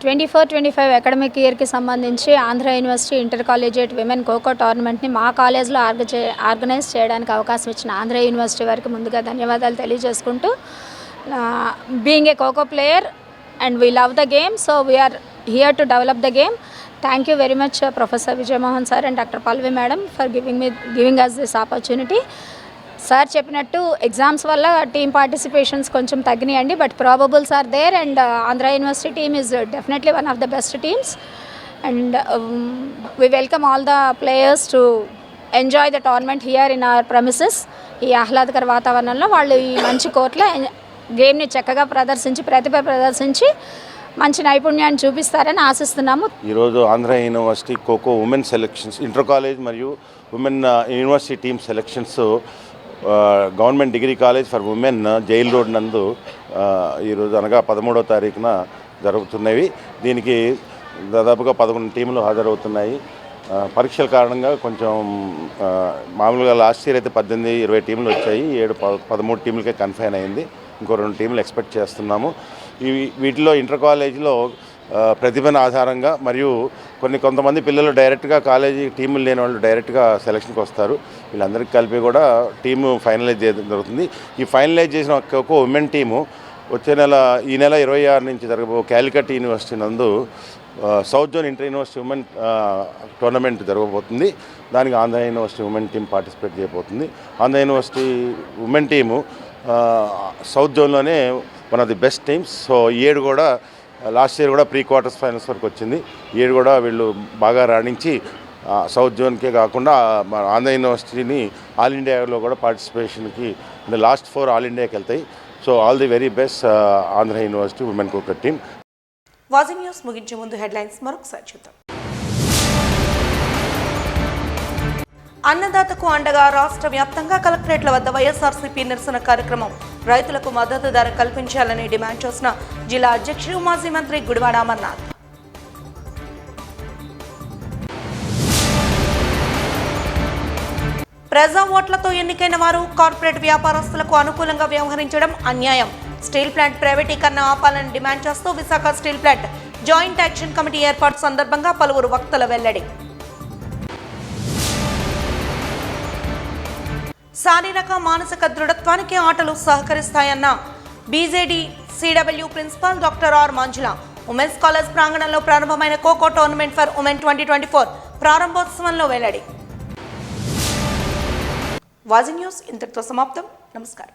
24-25 అకాడమిక్ ఇయర్కి సంబంధించి Andhra university inter collegiate women kho kho టోర్నమెంట్ని మా కాలేజ్లో ఆర్గనైజ్ చేయడానికి అవకాశం ఇచ్చిన ఆంధ్ర యూనివర్సిటీ వారికి ముందుగా ధన్యవాదాలు తెలియజేసుకుంటూ, being a kho kho player and we love the game, so we are here to develop the game. Thank you very much professor Vijay Mohan sir and doctor Pallavi madam for giving us this opportunity. Sir చెప్పినట్టు exams వల్ల team participations కొంచెం తగ్గినాయండి, but probables are there and Andhra university team is definitely one of the best teams and we welcome all the players to enjoy the tournament here in our premises. ఈ ఆహ్లాదకర వాతావరణంలో వాళ్ళు ఈ మంచి కోర్టులో గేమ్ని చక్కగా ప్రతిభ ప్రదర్శించి మంచి నైపుణ్యాన్ని చూపిస్తారని ఆశిస్తున్నాము. ఈరోజు Andhra university kho kho women selections, inter college మరియు women university team selections government degree college for women jail road నందు ఈరోజు అనగా 13వ తారీఖున జరుగుతున్నవి. దీనికి దాదాపుగా 11 టీములు హాజరవుతున్నాయి. పరీక్షల కారణంగా కొంచెం మామూలుగా లాస్ట్ ఇయర్ అయితే 18-20 టీములు వచ్చాయి, 13 టీములకే కన్ఫైన్ అయింది. ఇంకో 2 టీములు ఎక్స్పెక్ట్ చేస్తున్నాము. వీటిలో ఇంటర్ కాలేజీలో ప్రతిభన ఆధారంగా మరియు కొంతమంది పిల్లలు డైరెక్ట్గా కాలేజీ టీములు లేని వాళ్ళు డైరెక్ట్గా సెలక్షన్కి వస్తారు. వీళ్ళందరికీ కలిపి కూడా టీము ఫైనలైజ్ చేయడం జరుగుతుంది. ఈ ఫైనలైజ్ చేసిన ఒక్కొక్క ఉమెన్ టీము వచ్చే నెల ఈ నెల 26 నుంచి జరగబో కాలికట్ యూనివర్సిటీ నందు south zone inter university women tournament జరగబోతుంది. దానికి Andhra university women team participate చేయబోతుంది. Andhra university women team south జోన్లోనే one of the best teams. So ఈ ఏడు కూడా లాస్ట్ ఇయర్ కూడా ప్రీ క్వార్టర్స్ ఫైనల్స్ వరకు వచ్చింది. ఈ ఏడు కూడా వీళ్ళు బాగా రాణించి సౌత్ జోన్కే కాకుండా మన ఆంధ్ర యూనివర్సిటీని ఆల్ ఇండియాలో కూడా పార్టిసిపేషన్కి లాస్ట్ 4 ఆల్ ఇండియాకి వెళ్తాయి. So all the very best Andhra university women cricket team. Vaji news ముగించే ముందు హెడ్లైన్స్ మరొకసారి చూద్దాం. అన్నదాతకు అండగా రాష్ట్ర వ్యాప్తంగా కలెక్టరేట్ల వద్ద వైఎస్ఆర్సీపీ నిరసన కార్యక్రమం. రైతులకు మద్దతు ధర కల్పించాలని డిమాండ్ చేసిన జిల్లా అధ్యక్షుడు మాజీ మంత్రి గుడివాడ అమర్నాథ్. ప్రజా ఓట్లతో ఎన్నికైన వారు కార్పొరేట్ వ్యాపారస్తులకు అనుకూలంగా వ్యవహరించడం అన్యాయం. స్టీల్ ప్లాంట్ ప్రైవేటీకరణ ఆపాలని డిమాండ్ చేస్తూ Visakha steel plant joint action committee ఏర్పాటు సందర్భంగా పలువురు వక్తల వెల్లడి. శారీరక మానసిక దృఢత్వానికి ఆటలు సహకరిస్తాయన్న BJD CW principal doctor R Manjula. Women's college ప్రాంగణంలో ప్రారంభమైన ఖోఖో టోర్నమెంట్ ఫర్ ఉమెన్ 2024 ప్రారంభోత్సవంలో వెల్లడి. వాజీ న్యూస్ ఇంతటితో సమాప్తం. నమస్కారం.